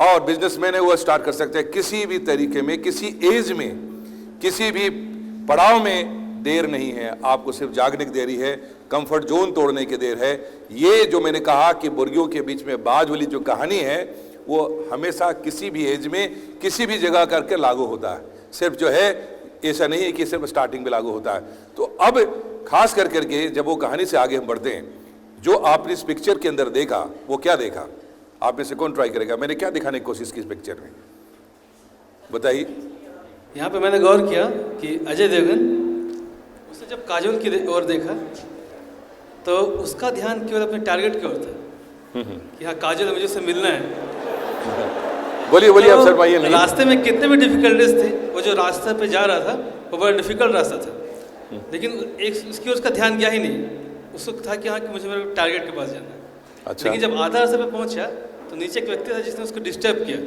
और बिजनेसमैन है वो स्टार्ट कर सकते हैं किसी भी तरीके में, किसी एज में, किसी भी पड़ाव में देर नहीं है। आपको सिर्फ जागने की देरी है, कंफर्ट जोन तोड़ने की देर है। ये जो मैंने कहा कि बुर्गियों के बीच में बाज वाली जो कहानी है वो हमेशा किसी भी एज में किसी भी जगह करके लागू होता है, सिर्फ जो है ऐसा नहीं है कि सिर्फ स्टार्टिंग में लागू होता है। तो अब खास कर करके जब वो कहानी से आगे हम बढ़ते हैं, जो आपने इस पिक्चर के अंदर देखा वो क्या देखा? आप में से कौन ट्राई करेगा? मैंने क्या दिखाने की कोशिश की इस पिक्चर में, बताइए। यहाँ पे मैंने गौर किया कि अजय देवगन उसने जब काजोल की ओर देखा तो उसका ध्यान केवल अपने टारगेट की ओर था कि हाँ काजोल मुझे उससे मिलना है। बोलिए बोलिए तो आप सर भाई। रास्ते में कितने भी डिफिकल्टीज थे, वो जो रास्ते पे जा रहा था वो बड़ा डिफिकल्ट रास्ता था, लेकिन एक उसकी उसका ध्यान गया ही नहीं। उसको था कि हाँ कि मुझे मेरे टारगेट के पास जाना है। अच्छा। लेकिन जब आधा रास्ते पे पहुंचा तो नीचे एक व्यक्ति था जिसने उसको डिस्टर्ब किया,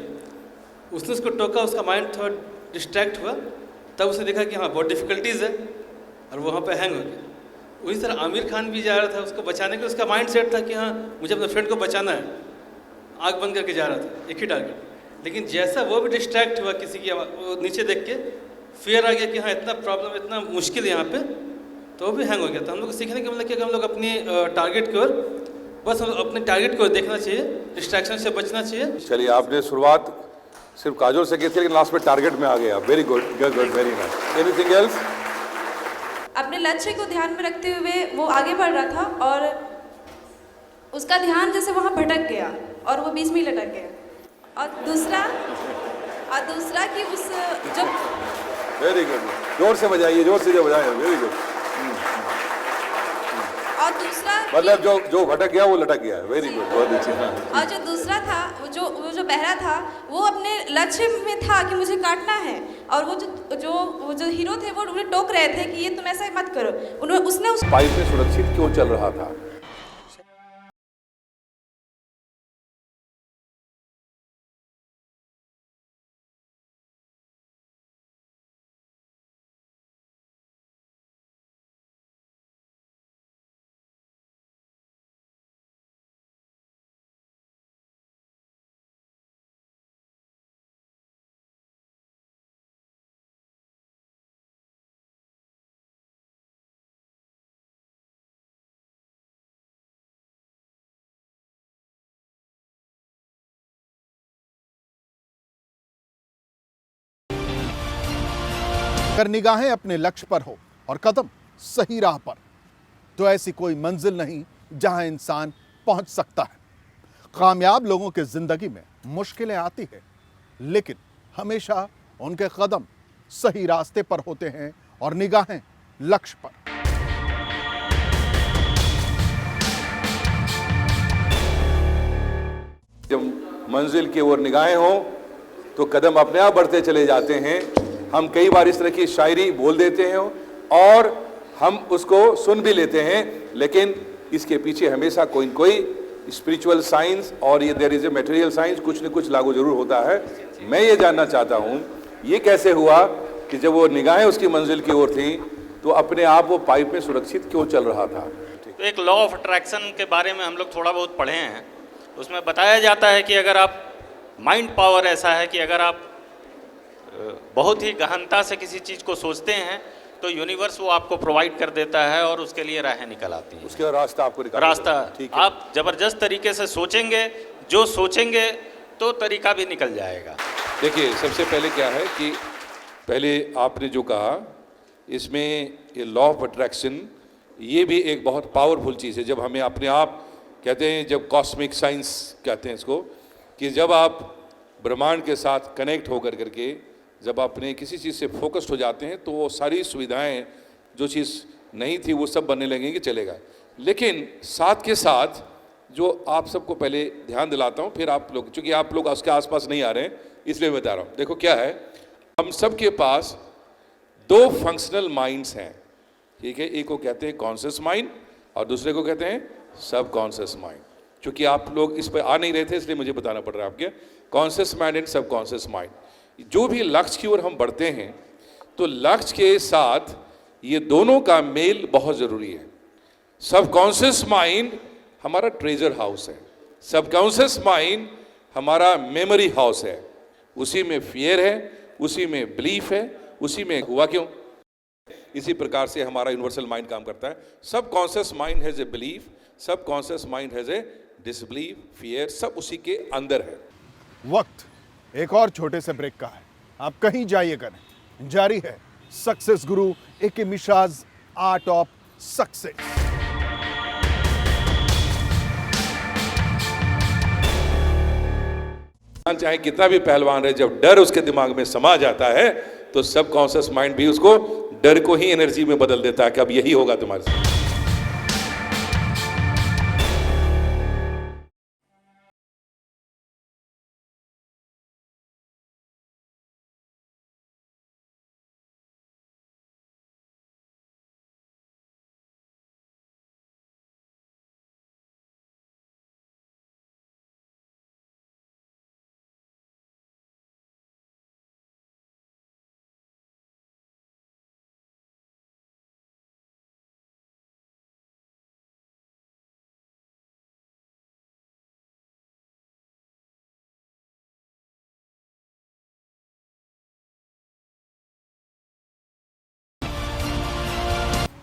उसने उसको टोका, उसका माइंड थोड़ा डिस्ट्रैक्ट हुआ, तब उसने देखा कि हाँ बहुत डिफिकल्टीज है और वहाँ पे हैंग हो गया। उसी तरह आमिर खान भी जा रहा था उसको बचाने के, उसका माइंड सेट था कि हाँ मुझे अपने फ्रेंड को बचाना है, आँख बंद करके जा रहा था, एक ही टारगेट। लेकिन जैसा वो भी डिस्ट्रैक्ट हुआ किसी की वो नीचे देख के, फियर आ गया कि हाँ इतना प्रॉब्लम, इतना मुश्किल है यहाँ पे, तो वो भी हैंग हो गया। तो हम लोग सीखने के मतलब कि हम लोग अपनी टारगेट की ओर, बस हम अपने टारगेट को देखना चाहिए, डिस्ट्रैक्शन से बचना चाहिए। चलिए, आपने शुरुआत सिर्फ काजोल से की थी लेकिन लास्ट में टारगेट में आ गया। Very good, good, very nice. Anything else? अपने लक्ष्य को ध्यान में रखते हुए वो आगे बढ़ रहा था और उसका ध्यान जैसे वहाँ भटक गया और वो बीच में ही लटक गया। और दूसरा कि उस जब वेरी गुड, जोर से बजाइए, जोर से जो बजाइए। Very good. और दूसरा मतलब जो भटक गया वो लटक गया। वेरी गुड, बहुत अच्छी। और जो दूसरा था वो जो बहरा था वो अपने लक्ष्य में था कि मुझे काटना है, और वो जो हीरो थे वो उन्हें टोक रहे थे कि ये तुम ऐसा मत करो। उसने उस पाइप में सुरक्षित क्यों चल रहा था? अगर निगाहें अपने लक्ष्य पर हो और कदम सही राह पर, तो ऐसी कोई मंजिल नहीं जहां इंसान पहुंच सकता है। कामयाब लोगों की जिंदगी में मुश्किलें आती है, लेकिन हमेशा उनके कदम सही रास्ते पर होते हैं और निगाहें लक्ष्य पर। जब मंजिल की ओर निगाहें हो तो कदम अपने आप बढ़ते चले जाते हैं। हम कई बार इस तरह की शायरी बोल देते हैं और हम उसको सुन भी लेते हैं, लेकिन इसके पीछे हमेशा कोई न कोई स्पिरिचुअल साइंस और ये there is a material science, कुछ न कुछ लागू जरूर होता है। मैं ये जानना चाहता हूँ, ये कैसे हुआ कि जब वो निगाहें उसकी मंजिल की ओर थी तो अपने आप वो पाइप में सुरक्षित क्यों चल रहा था? तो एक लॉ ऑफ अट्रैक्शन के बारे में हम लोग थोड़ा बहुत पढ़े हैं। उसमें बताया जाता है कि अगर आप, माइंड पावर ऐसा है कि अगर आप बहुत ही गहनता से किसी चीज़ को सोचते हैं तो यूनिवर्स वो आपको प्रोवाइड कर देता है और उसके लिए राहें निकल आती हैं। उसके रास्ता आपको रास्ता आप ज़बरदस्त तरीके से सोचेंगे, जो सोचेंगे तो तरीका भी निकल जाएगा। देखिए, सबसे पहले क्या है कि पहले आपने जो कहा इसमें ये लॉ ऑफ अट्रैक्शन, ये भी एक बहुत पावरफुल चीज़ है। जब हमें अपने आप कहते हैं, जब कॉस्मिक साइंस कहते हैं इसको, कि जब आप ब्रह्मांड के साथ कनेक्ट होकर करके जब अपने किसी चीज़ से फोकस्ड हो जाते हैं तो वो सारी सुविधाएं जो चीज़ नहीं थी वो सब बनने लगेंगी, चलेगा। लेकिन साथ के साथ जो आप सबको पहले ध्यान दिलाता हूँ, फिर आप लोग, चूँकि आप लोग उसके आसपास नहीं आ रहे हैं इसलिए बता रहा हूँ। देखो क्या है, हम सब के पास दो फंक्शनल माइंड्स हैं, ठीक है। एक को कहते हैं कॉन्शियस माइंड और दूसरे को कहते हैं सब कॉन्शियस माइंड। चूँकि आप लोग इस पर आ नहीं रहे थे इसलिए मुझे बताना पड़ रहा है आपके, कॉन्शियस माइंड एंड सब कॉन्शियस माइंड। जो भी लक्ष्य की ओर हम बढ़ते हैं तो लक्ष्य के साथ ये दोनों का मेल बहुत ज़रूरी है। सबकॉन्शियस माइंड हमारा ट्रेजर हाउस है। सबकॉन्शियस माइंड हमारा मेमोरी हाउस है, उसी में फियर है, उसी में बिलीफ है, उसी में हुआ क्यों। इसी प्रकार से हमारा यूनिवर्सल माइंड काम करता है। Subconscious mind has a belief, subconscious mind has a disbelief, fear, सब उसी के अंदर है। वक्त एक और छोटे से ब्रेक का है, आप कहीं जाइए करें। जारी है success guru A K. Mishra's art of success. चाहे कितना भी पहलवान रहे, जब डर उसके दिमाग में समा जाता है तो सब कॉन्शियस माइंड भी उसको डर को ही एनर्जी में बदल देता है कि अब यही होगा तुम्हारे साथ।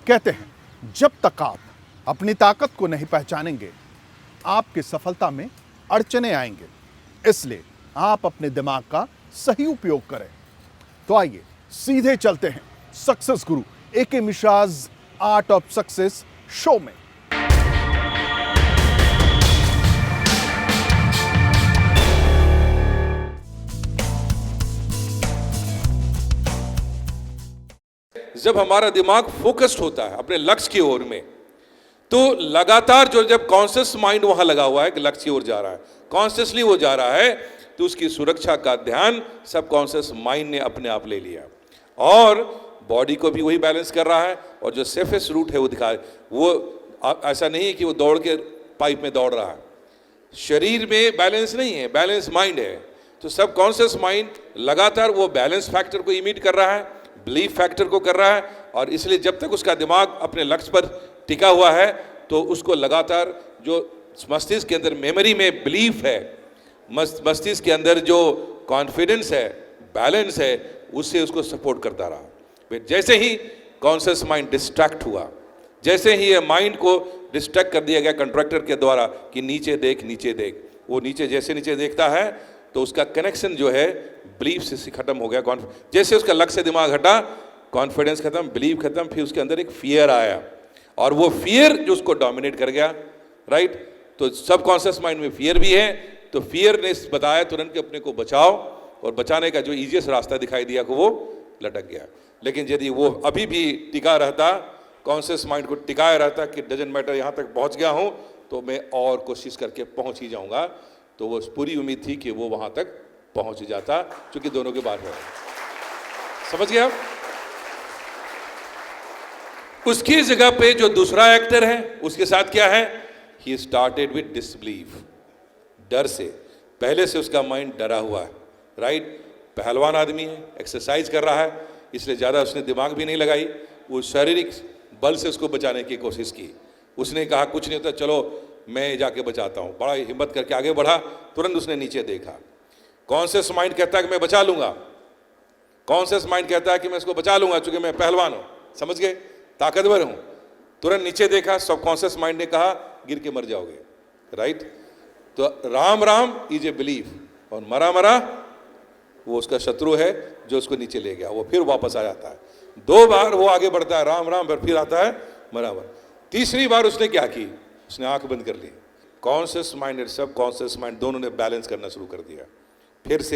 कहते हैं जब तक आप अपनी ताकत को नहीं पहचानेंगे, आपकी सफलता में अड़चने आएंगे। इसलिए आप अपने दिमाग का सही उपयोग करें। तो आइए सीधे चलते हैं success guru A K. Mishra's art of success show में। जब हमारा दिमाग फोकस्ड होता है अपने लक्ष्य की ओर में, तो लगातार जो जब कॉन्शियस माइंड वहां लगा हुआ है कि लक्ष्य की ओर जा रहा है, कॉन्शियसली वो जा रहा है, तो उसकी सुरक्षा का ध्यान सब कॉन्शियस माइंड ने अपने आप ले लिया और बॉडी को भी वही बैलेंस कर रहा है। और जो सेफेस्ट रूट है वो दिखा है। वो ऐसा नहीं है कि वो दौड़ के पाइप में दौड़ रहा है, शरीर में बैलेंस नहीं है, बैलेंस माइंड है। तो सब कॉन्शियस माइंड लगातार वो बैलेंस फैक्टर को इमिट कर रहा है, बिलीफ फैक्टर को कर रहा है। और इसलिए जब तक उसका दिमाग अपने लक्ष्य पर टिका हुआ है तो उसको लगातार जो मस्तिष्क के अंदर मेमोरी में बिलीफ है, मस्तिष्क के अंदर जो कॉन्फिडेंस है, बैलेंस है, उससे उसको सपोर्ट करता रहा। फिर जैसे ही कॉन्शियस माइंड डिस्ट्रैक्ट हुआ, जैसे ही ये माइंड को डिस्ट्रैक्ट कर दिया गया कंट्रैक्टर के द्वारा कि नीचे देख नीचे देख, वो नीचे जैसे नीचे देखता है तो उसका कनेक्शन जो है बिलीफ से खत्म हो गया। जैसे उसका लक्ष्य से दिमाग हटा, कॉन्फिडेंस खत्म, बिलीफ खत्म, फिर उसके अंदर एक फियर आया और वो फियर जो उसको डोमिनेट कर गया, राइट। तो सब कॉन्शियस माइंड में फियर भी है, तो फियर ने बताया तुरंत कि अपने को बचाओ, और बचाने का जो ईजीएस्ट रास्ता दिखाई दिया कि वो लटक गया। लेकिन यदि वो अभी भी टिका रहता, कॉन्शियस माइंड को टिकाया रहता कि डजंट मैटर यहाँ तक पहुँच गया हूँ तो मैं और कोशिश करके पहुँच ही जाऊँगा, तो वो पूरी उम्मीद थी कि वो वहाँ तक पहुँच ही जाता, क्योंकि दोनों के बाहर है। समझ गया? उसकी जगह पे जो दूसरा एक्टर है उसके साथ क्या है, ही स्टार्टेड विद डिसबिलीफ, डर से। पहले से उसका माइंड डरा हुआ है, राइट। पहलवान आदमी है, एक्सरसाइज कर रहा है, इसलिए ज़्यादा उसने दिमाग भी नहीं लगाई, वो शारीरिक बल से उसको बचाने की कोशिश की। उसने कहा कुछ नहीं होता, चलो मैं जाके बचाता हूँ, बड़ा हिम्मत करके आगे बढ़ा, तुरंत उसने नीचे देखा। कॉन्शियस माइंड कहता है कि मैं बचा लूंगा, कॉन्शियस माइंड कहता है कि मैं इसको बचा लूंगा क्योंकि मैं पहलवान हूँ, समझ गए, ताकतवर हूँ। तुरंत नीचे देखा, सब कॉन्शियस माइंड ने कहा गिर के मर जाओगे, राइट। तो Ram Ram is a belief, और मरा मरा वो उसका शत्रु है जो उसको नीचे ले गया। वो फिर वापस आ जाता है, 2 बार वो आगे बढ़ता है, राम राम, फिर आता है मरा मरा। तीसरी बार उसने क्या की, उसने आंख बंद कर ली। कॉन्शियस माइंड और सब कॉन्शियस माइंड दोनों ने बैलेंस करना शुरू कर दिया। फिर से